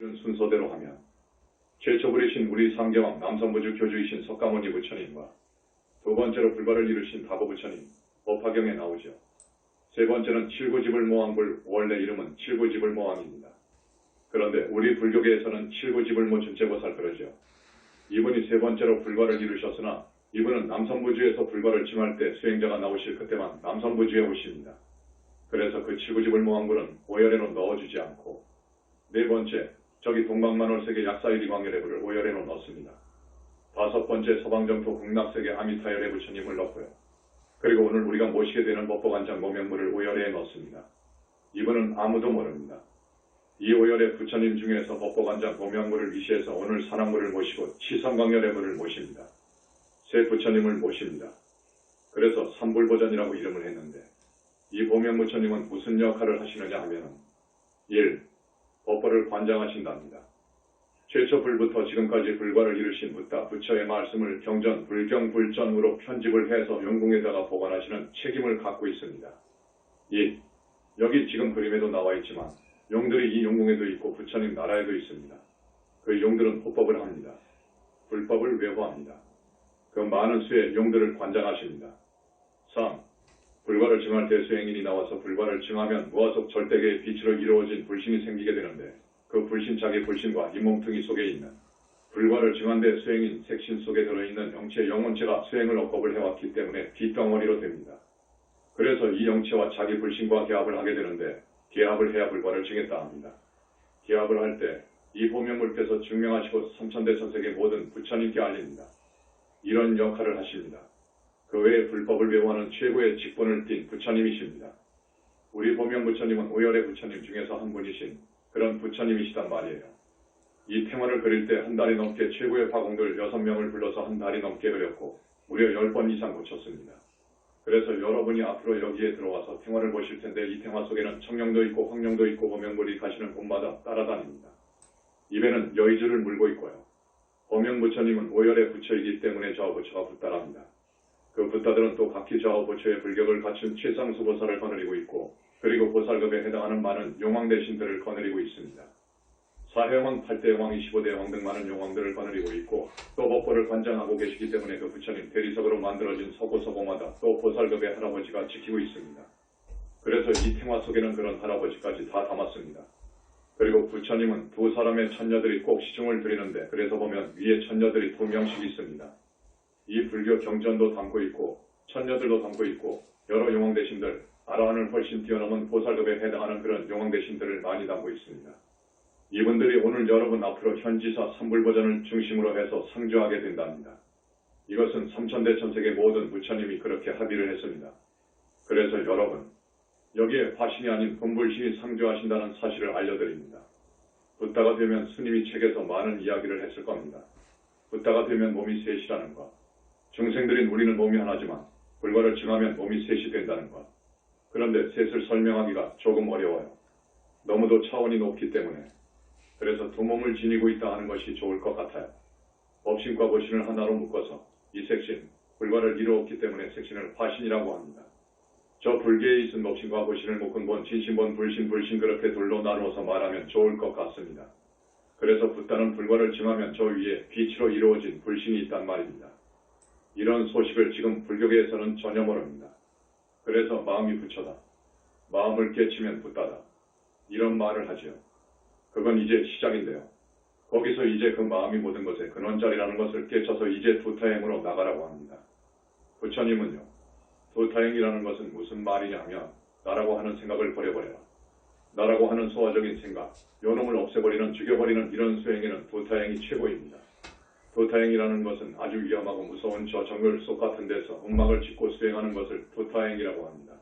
이런 순서대로 하면 최초 부리신 우리 상계왕 남선부주 교주이신 석가모니 부처님과 두 번째로 불가를 이루신 다보 부처님 법화경에 나오죠. 세 번째는 칠구지불 모왕불, 원래 이름은 칠구지불 모왕입니다. 그런데 우리 불교계에서는 칠구지불 모준제보살 그러죠. 이분이 세 번째로 불가를 이루셨으나 이분은 남선부주에서 불가를 증할 때 수행자가 나오실 그때만 남선부주에 오십니다. 그래서 그 칠구지불 모왕불은 오열에로 넣어주지 않고 네 번째 저기 동방만월세계 약사일이광열애불을 오열에로 넣습니다. 다섯 번째 서방정토 극락세계 아미타열애 부처님을 넣고요. 그리고 오늘 우리가 모시게 되는 법보관장 모명물을 오열에 넣습니다. 이분은 아무도 모릅니다. 이 오열의 부처님 중에서 법보관장 모명물을 위시해서 오늘 산악물을 모시고 치성광열애물을 모십니다. 세 부처님을 모십니다. 그래서 삼불보전이라고 이름을 했는데 이 보명부처님은 무슨 역할을 하시느냐 하면 1. 법보를 관장하신답니다. 최초 불부터 지금까지 불과를 이루신 붓다 부처의 말씀을 경전, 불경, 불전으로 편집을 해서 영궁에다가 보관하시는 책임을 갖고 있습니다. 2. 여기 지금 그림에도 나와 있지만 용들이 이 용궁에도 있고 부처님 나라에도 있습니다. 그 용들은 호법을 합니다. 불법을 외호합니다. 그 많은 수의 용들을 관장하십니다. 3. 불과를 증할 때 수행인이 나와서 불과를 증하면 무아속 절대계의 빛으로 이루어진 불신이 생기게 되는데 그 불신착의 불신과 이 몸뚱이 속에 있는 불과를 증한 데 수행인 색신 속에 들어있는 영체 영혼체가 수행을 억겁을 해왔기 때문에 빗덩어리로 됩니다. 그래서 이 영체와 자기 불신과 계합을 하게 되는데 계합을 해야 불과를 증했다 합니다. 계합을 할 때 이 보명물께서 증명하시고 삼천대천세계 모든 부처님께 알립니다. 이런 역할을 하십니다. 그 외에 불법을 외워하는 최고의 직분을 띤 부처님이십니다. 우리 보명부처님은 오열의 부처님 중에서 한 분이신 그런 부처님이시단 말이에요. 이 탱화를 그릴 때 한 달이 넘게 최고의 화공들 6명을 불러서 한 달이 넘게 그렸고 무려 10번 이상 고쳤습니다. 그래서 여러분이 앞으로 여기에 들어와서 탱화를 보실 텐데 이 탱화 속에는 청룡도 있고 황룡도 있고 보명물이 가시는 곳마다 따라다닙니다. 입에는 여의주를 물고 있고요. 보명부처님은 오열의 부처이기 때문에 저 부처가 붓다랍니다. 그 붓다들은 또 각기 좌우 부처의 불격을 갖춘 최상수 보살을 거느리고 있고 그리고 보살급에 해당하는 많은 용왕대신들을 거느리고 있습니다. 4대왕, 8대왕, 25대왕 등 많은 용왕들을 거느리고 있고 또 법보를 관장하고 계시기 때문에 그 부처님 대리석으로 만들어진 서고서고마다 또 보살급의 할아버지가 지키고 있습니다. 그래서 이 탱화 속에는 그런 할아버지까지 다 담았습니다. 그리고 부처님은 두 사람의 천녀들이 꼭 시중을 드리는데 그래서 보면 위에 천녀들이 2명씩 있습니다. 이 불교 경전도 담고 있고 천녀들도 담고 있고 여러 용왕대신들 아라한을 훨씬 뛰어넘은 보살급에 해당하는 그런 용왕대신들을 많이 담고 있습니다. 이분들이 오늘 여러분 앞으로 현지사 삼불보전을 중심으로 해서 상주하게 된답니다. 이것은 삼천대천세계 모든 부처님이 그렇게 합의를 했습니다. 그래서 여러분 여기에 화신이 아닌 본불신이 상주하신다는 사실을 알려드립니다. 붓다가 되면 스님이 책에서 많은 이야기를 했을 겁니다. 붓다가 되면 몸이 셋이라는 것, 중생들인 우리는 몸이 하나지만 불과를 증하면 몸이 셋이 된다는 것. 그런데 셋을 설명하기가 조금 어려워요. 너무도 차원이 높기 때문에. 그래서 두 몸을 지니고 있다 하는 것이 좋을 것 같아요. 법신과 보신을 하나로 묶어서 이 색신, 불과를 이루었기 때문에 색신을 화신이라고 합니다. 저 불계에 있은 법신과 보신을 묶은 본, 진신본, 불신, 불신 그렇게 둘로 나누어서 말하면 좋을 것 같습니다. 그래서 붓다는 불과를 증하면 저 위에 빛으로 이루어진 불신이 있단 말입니다. 이런 소식을 지금 불교계에서는 전혀 모릅니다. 그래서 마음이 부처다. 마음을 깨치면 붓다다. 이런 말을 하지요. 그건 이제 시작인데요. 거기서 이제 그 마음이 모든 것의 근원자리라는 것을 깨쳐서 이제 두타행으로 나가라고 합니다. 부처님은요. 두타행이라는 것은 무슨 말이냐 하면 나라고 하는 생각을 버려버려라. 나라고 하는 소화적인 생각, 요놈을 없애버리는, 죽여버리는 이런 수행에는 두타행이 최고입니다. 두타행이라는 것은 아주 위험하고 무서운 저 정글 속 같은 데서 음막을 짓고 수행하는 것을 두타행이라고 합니다.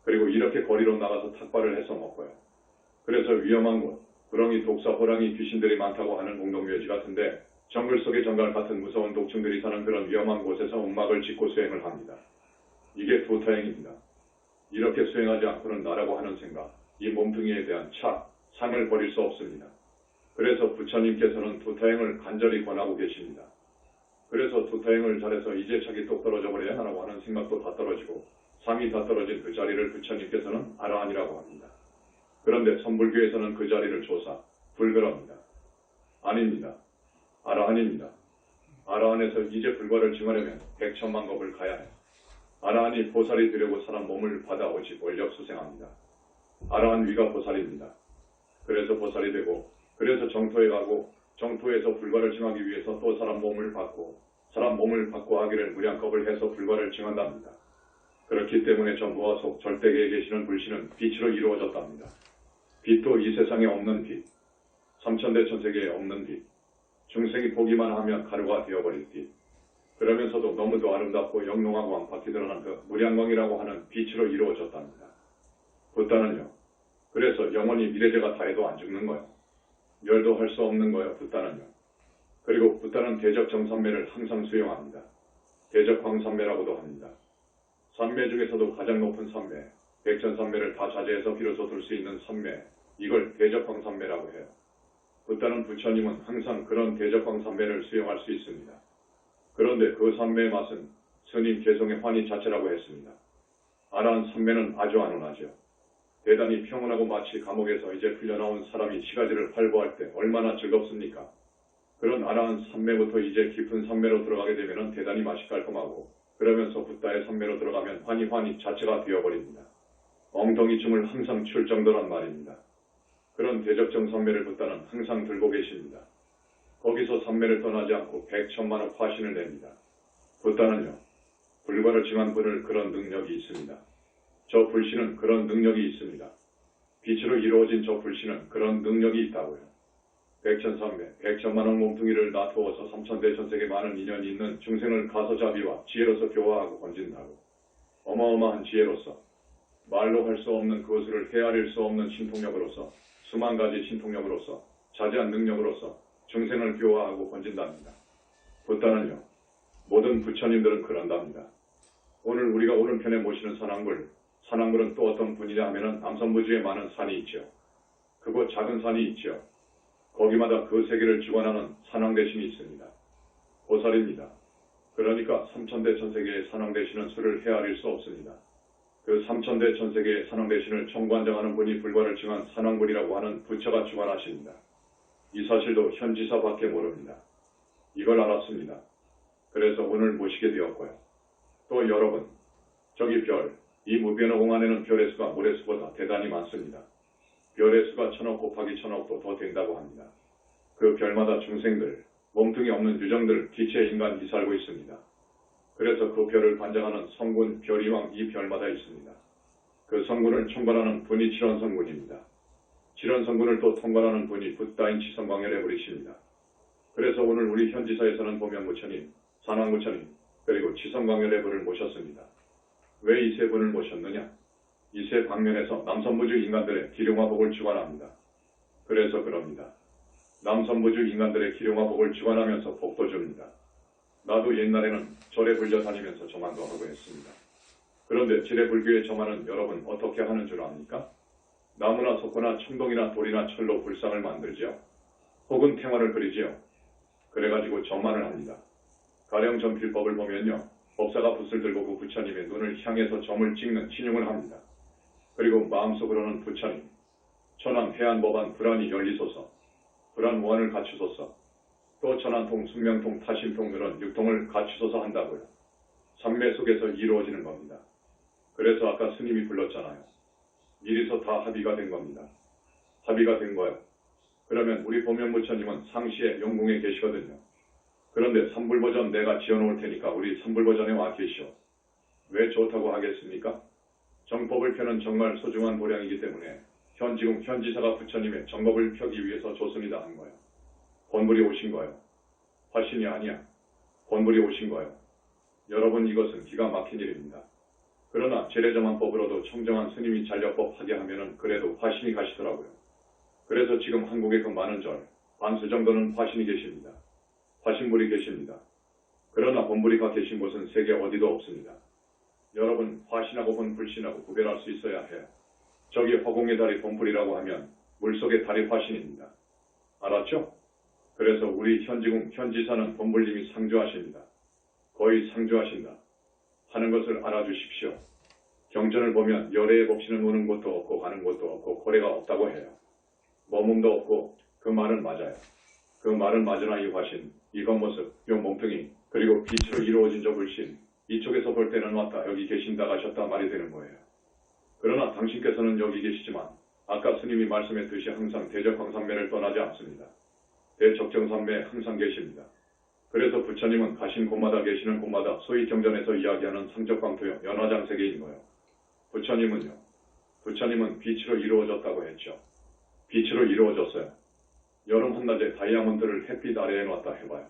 그리고 이렇게 거리로 나가서 탁발을 해서 먹고요. 그래서 위험한 곳, 구렁이, 독사, 호랑이, 귀신들이 많다고 하는 공동묘지 같은데 정글 속의 정갈 같은 무서운 독충들이 사는 그런 위험한 곳에서 음막을 짓고 수행을 합니다. 이게 두타행입니다. 이렇게 수행하지 않고는 나라고 하는 생각, 이 몸뚱이에 대한 착, 상을 버릴 수 없습니다. 그래서 부처님께서는 두타행을 간절히 권하고 계십니다. 그래서 두타행을 잘해서 이제 착이 똑 떨어져 버려야 하라고 하는 생각도 다 떨어지고 상이 다 떨어진 그 자리를 부처님께서는 아라한이라고 합니다. 그런데 선불교에서는 그 자리를 조사, 불그럽니다. 아라한입니다. 아라한에서 이제 불과를 증하려면 100천만 겁을 가야 해. 아라한이 보살이 되려고 사람 몸을 받아오지 원력 수생합니다. 아라한 위가 보살입니다. 그래서 보살이 되고, 그래서 정토에 가고, 정토에서 불과를 증하기 위해서 또 사람 몸을 받고, 사람 몸을 받고 하기를 무량겁을 해서 불과를 증한답니다. 그렇기 때문에 저 무아 속 절대계에 계시는 불신은 빛으로 이루어졌답니다. 빛도 이 세상에 없는 빛, 삼천대 천세계에 없는 빛, 중생이 보기만 하면 가루가 되어버릴 빛, 그러면서도 너무도 아름답고 영롱하고 왕팍히 드러난 그 무량광이라고 하는 빛으로 이루어졌답니다. 붓다는요. 그래서 영원히 미래제가 다해도 안 죽는 거요. 멸도 할 수 없는 거요. 붓다는요. 그리고 붓다는 대적 정산매를 항상 수용합니다. 대적 광산매라고도 합니다. 산매 중에서도 가장 높은 산매, 백천산매를 다 자제해서 비로소 둘 수 있는 산매, 이걸 대적 광산매라고 해요. 붓다는 부처님은 항상 그런 대적 광산매를 수용할 수 있습니다. 그런데 그 산매의 맛은 스님 개성의 환희 자체라고 했습니다. 아라한 산매는 아주 안온하죠. 대단히 평온하고 마치 감옥에서 이제 풀려나온 사람이 시가지를 활보할 때 얼마나 즐겁습니까? 그런 아라한 산매부터 이제 깊은 산매로 들어가게 되면 대단히 맛이 깔끔하고, 그러면서 붓다의 산매로 들어가면 환희 자체가 되어버립니다. 엉덩이 춤을 항상 출 정도란 말입니다. 그런 대적정 산매를 붓다는 항상 들고 계십니다. 거기서 산매를 떠나지 않고 100천만억 화신을 냅니다. 붓다는요, 불과를 증한 분을 그런 능력이 있습니다. 저 불신은 그런 능력이 있습니다. 빛으로 이루어진 저 불신은 그런 능력이 있다고요. 백천산매, 100천만억 몸뚱이를 놔두어서 삼천대 천세계 많은 인연이 있는 중생을 가소자비와 지혜로서 교화하고 건진다고. 어마어마한 지혜로서, 말로 할 수 없는 그것을 헤아릴 수 없는 신통력으로서, 수만 가지 신통력으로서, 자제한 능력으로서 중생을 교화하고 건진답니다. 붓다는요, 모든 부처님들은 그런답니다. 오늘 우리가 오른편에 모시는 산왕불은 또 어떤 분이냐 하면은 남선부주에 많은 산이 있죠. 그곳 작은 산이 있죠. 거기마다 그 세계를 주관하는 산왕대신이 있습니다. 보살입니다. 그러니까 삼천대 천세계의 산왕대신은 수를 헤아릴 수 없습니다. 그 삼천대 천세계의 산왕대신을 총관장하는 분이 불과를 증한 산왕불이라고 하는 부처가 주관하십니다. 이 사실도 현지사밖에 모릅니다. 이걸 알았습니다. 그래서 오늘 모시게 되었고요. 또 여러분, 저기 별, 이 무변의 공안에는 별의 수가 모래수보다 대단히 많습니다. 별의 수가 1000억 곱하기 1000억도 더 된다고 합니다. 그 별마다 중생들, 몸뚱이 없는 유정들, 기체 인간이 살고 있습니다. 그래서 그 별을 관장하는 성군, 별이왕 이 별마다 있습니다. 그 성군을 총괄하는 분이 칠원성군입니다. 칠원성군을 또 통괄하는 분이 붓다인 치성광열의 불이십니다. 그래서 오늘 우리 현지사에서는 보명부처님, 산왕부처님, 그리고 치성광열의 불을 모셨습니다. 왜 이 세 분을 모셨느냐? 이 세 방면에서 남선부주 인간들의 기룡화복을 주관합니다. 그래서 그럽니다. 남선부주 인간들의 기룡화복을 주관하면서 복도 줍니다. 나도 옛날에는 절에 불려 다니면서 저만도 하고 했습니다. 그런데 지뢰불교에 저만은 여러분 어떻게 하는 줄 압니까? 나무나 석고나 청동이나 돌이나 철로 불상을 만들지요. 혹은 탱화를 그리지요. 그래가지고 점만을 합니다. 가령 점필법을 보면요. 법사가 붓을 들고 그 부처님의 눈을 향해서 점을 찍는 신용을 합니다. 그리고 마음속으로는 부처님, 천왕 해안법안 불안이 열리소서, 불안무한을 갖추소서, 또 천안통, 숙명통, 타심통 그런 육통을 갖추소서 한다고요. 삼매 속에서 이루어지는 겁니다. 그래서 아까 스님이 불렀잖아요. 미리서 다 합의가 된 겁니다. 합의가 된 거예요. 그러면 우리 보명부처님은 상시에 영궁에 계시거든요. 그런데 삼불보전 내가 지어놓을 테니까 우리 삼불보전에 와 계시오. 왜 좋다고 하겠습니까? 정법을 펴는 정말 소중한 도량이기 때문에 지금 현지사가 부처님의 정법을 펴기 위해서 좋습니다 한 거예요. 본불이 오신 거예요. 화신이 아니야. 본불이 오신 거예요. 여러분 이것은 기가 막힌 일입니다. 그러나 제례정한법으로도 청정한 스님이 잔력법 하게 하면은 그래도 화신이 가시더라고요. 그래서 지금 한국에 그 많은 절, 반수 정도는 화신이 계십니다. 화신불이 계십니다. 그러나 본불이가 계신 곳은 세계 어디도 없습니다. 여러분 화신하고 본불신하고 구별할 수 있어야 해요. 저기 허공의 달이 본불이라고 하면 물속의 달이 화신입니다. 알았죠? 그래서 우리 현지궁 현지사는 본불님이 상주하십니다. 거의 상주하신다 하는 것을 알아주십시오. 경전을 보면 열애의 법신은 오는 곳도 없고 가는 곳도 없고 고래가 없다고 해요. 머문도 없고 그 말은 맞아요. 그 말은 맞으나 이 화신, 이 겉모습, 요 몸뚱이, 그리고 빛으로 이루어진 저 불신, 이쪽에서 볼 때는 왔다 여기 계신다 가셨다 말이 되는 거예요. 그러나 당신께서는 여기 계시지만 아까 스님이 말씀했듯이 항상 대적광산매를 떠나지 않습니다. 대적정산매에 항상 계십니다. 그래서 부처님은 가신 곳마다 계시는 곳마다 소위 경전에서 이야기하는 상적광토형 연화장세계인 거예요. 부처님은 빛으로 이루어졌다고 했죠. 빛으로 이루어졌어요. 여름 한낮에 다이아몬드를 햇빛 아래에 놨다 해봐요.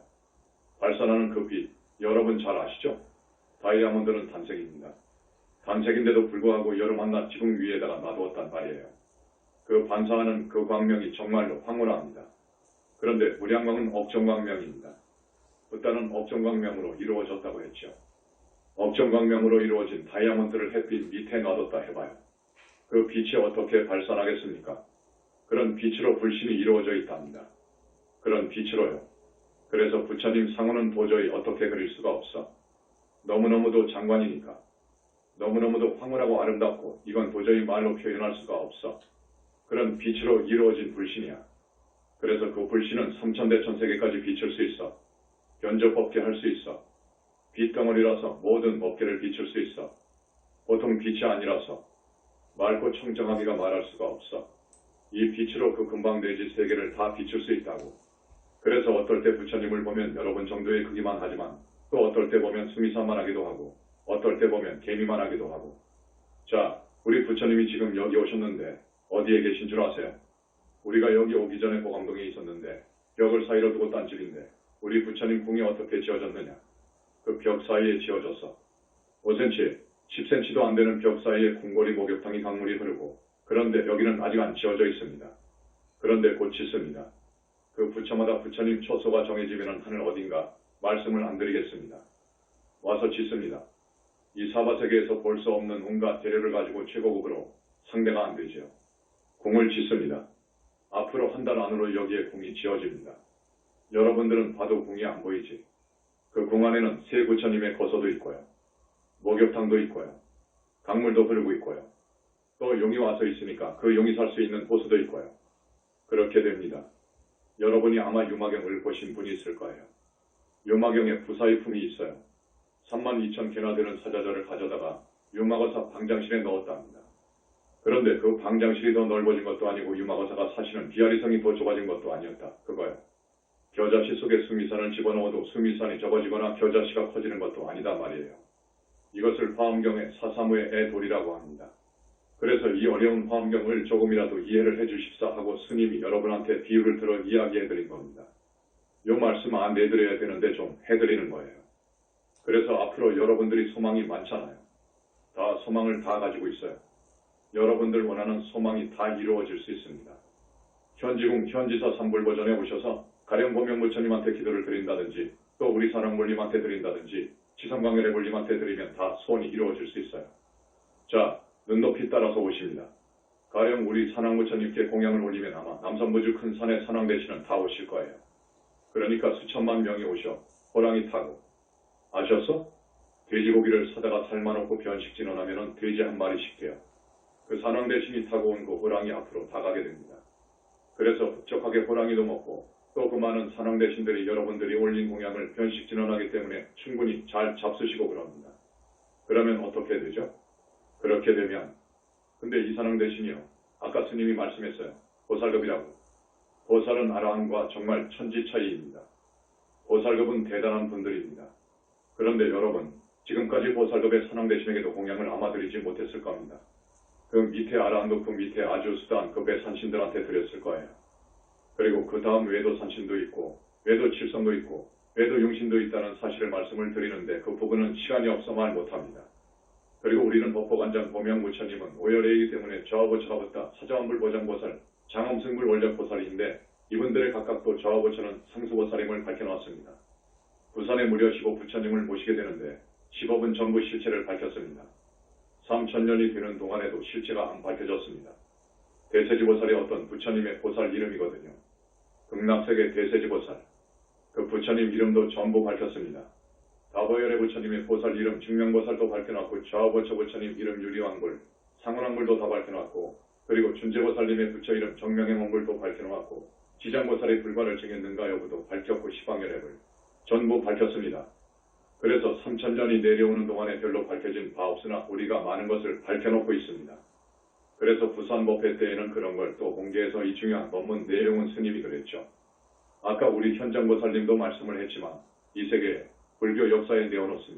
발산하는 그 빛, 여러분 잘 아시죠? 다이아몬드는 단색입니다. 단색인데도 불구하고 여름 한낮 지붕 위에다가 놔두었단 말이에요. 그 반사하는 그 광명이 정말로 황홀합니다. 그런데 무량광은 억정광명입니다. 붓다는 억정광명으로 이루어졌다고 했죠. 억정광명으로 이루어진 다이아몬드를 햇빛 밑에 놔뒀다 해봐요. 그 빛이 어떻게 발산하겠습니까? 그런 빛으로 불신이 이루어져 있답니다. 그런 빛으로요. 그래서 부처님 상호는 도저히 어떻게 그릴 수가 없어. 너무너무도 장관이니까. 너무너무도 황홀하고 아름답고 이건 도저히 말로 표현할 수가 없어. 그런 빛으로 이루어진 불신이야. 그래서 그 불신은 삼천대천세계까지 비출 수 있어. 견적법계 할 수 있어. 빛덩어리라서 모든 법계를 비출 수 있어. 보통 빛이 아니라서 맑고 청정하기가 말할 수가 없어. 이 빛으로 그 금방대지 세계를 다 비출 수 있다고. 그래서 어떨 때 부처님을 보면 여러분 정도의 크기만 하지만 또 어떨 때 보면 수미산만 하기도 하고 어떨 때 보면 개미만 하기도 하고. 자, 우리 부처님이 지금 여기 오셨는데 어디에 계신 줄 아세요? 우리가 여기 오기 전에 보감동에 있었는데 벽을 사이로 두고 딴 집인데 우리 부처님 궁이 어떻게 지어졌느냐? 그 벽 사이에 지어졌어. 5cm, 10cm도 안 되는 벽 사이에 궁궐이 목욕탕이 강물이 흐르고 그런데 여기는 아직 안 지어져 있습니다. 그런데 곧 짓습니다. 그 부처마다 부처님 초소가 정해지면 하늘 어딘가 말씀을 안 드리겠습니다. 와서 짓습니다. 이 사바세계에서 볼 수 없는 온갖 재료를 가지고 최고급으로 상대가 안 되지요. 궁을 짓습니다. 앞으로 한 달 안으로 여기에 궁이 지어집니다. 여러분들은 봐도 궁이 안 보이지. 그 궁 안에는 세 부처님의 거소도 있고요. 목욕탕도 있고요. 강물도 흐르고 있고요. 또 용이 와서 있으니까 그 용이 살 수 있는 호수도 있고요. 그렇게 됩니다. 여러분이 아마 유마경을 보신 분이 있을 거예요. 유마경에 부사의품이 있어요. 32,000개나 되는 사자절을 가져다가 유마거사 방장실에 넣었답니다. 그런데 그 방장실이 더 넓어진 것도 아니고 유마거사가 사실은 비아리성이 더 좁아진 것도 아니었다. 그거요. 겨자씨 속에 수미산을 집어넣어도 수미산이 적어지거나 겨자씨가 커지는 것도 아니다 말이에요. 이것을 화엄경의 사사무의 애돌이라고 합니다. 그래서 이 어려운 화엄경을 조금이라도 이해를 해주십사 하고 스님이 여러분한테 비유를 들어 이야기해드린 겁니다. 요 말씀 안 내드려야 되는데 좀 해드리는 거예요. 그래서 앞으로 여러분들이 소망이 많잖아요. 다 소망을 다 가지고 있어요. 여러분들 원하는 소망이 다 이루어질 수 있습니다. 현지궁 현지사 삼불보전에 오셔서 가령 보명부처님한테 기도를 드린다든지 또 우리 사랑물님한테 드린다든지 지성광열의물님한테 드리면 다 소원이 이루어질 수 있어요. 자, 눈높이 따라서 오십니다. 가령 우리 산왕부처님께 공양을 올리면 아마 남선부주 큰 산에 산왕대신은 다 오실 거예요. 그러니까 수천만 명이 오셔 호랑이 타고. 아셨어? 돼지고기를 사다가 삶아놓고 변식진원하면 돼지 한 마리씩 돼요. 그 산왕대신이 타고 온 그 호랑이 앞으로 다 가게 됩니다. 그래서 흡족하게 호랑이도 먹고 또 그 많은 산왕대신들이 여러분들이 올린 공양을 변식진원하기 때문에 충분히 잘 잡수시고 그럽니다. 그러면 어떻게 되죠? 그렇게 되면 근데 이 산왕대신이요. 아까 스님이 말씀했어요. 보살급이라고. 보살은 아라한과 정말 천지 차이입니다. 보살급은 대단한 분들입니다. 그런데 여러분, 지금까지 보살급의 산왕대신에게도 공양을 아마 드리지 못했을 겁니다. 그 밑에 아라한도 그 밑에 아주 수단 급의 산신들한테 드렸을 거예요. 그리고 그 다음 외도 산신도 있고 외도 칠성도 있고 외도 용신도 있다는 사실을 말씀을 드리는데 그 부분은 시간이 없어 말 못합니다. 그리고 우리는 법보관장 보명부처님은 오열애이기 때문에 좌우보처가 붙다 사자왕불보장보살, 장엄승불 원력보살인데 이분들의 각각도 좌우보처는 상수보살임을 밝혀놨습니다. 부산에 무려 15부처님을 모시게 되는데 10업은 전부 실체를 밝혔습니다. 3000년이 되는 동안에도 실체가 안 밝혀졌습니다. 대세지보살이 어떤 부처님의 보살 이름이거든요. 극락세계 대세지보살. 그 부처님 이름도 전부 밝혔습니다. 다보열의 부처님의 보살 이름 증명보살도 밝혀놨고 좌우보처 부처님 이름 유리왕불, 상운왕불도 다 밝혀놨고 그리고 준재보살님의 부처 이름 정명의 원불도 밝혀놓았고 지장보살의 불과를 정했는가 여부도 밝혔고 시방열애불, 전부 밝혔습니다. 그래서 3,000년이 내려오는 동안에 별로 밝혀진 바 없으나 우리가 많은 것을 밝혀놓고 있습니다. 그래서 부산법회 때에는 그런 걸 또 공개해서 이 중요한 법문 내용은 스님이 그랬죠. 아까 우리 현장보살님도 말씀을 했지만 이 세계 불교 역사에 내어놓습니다.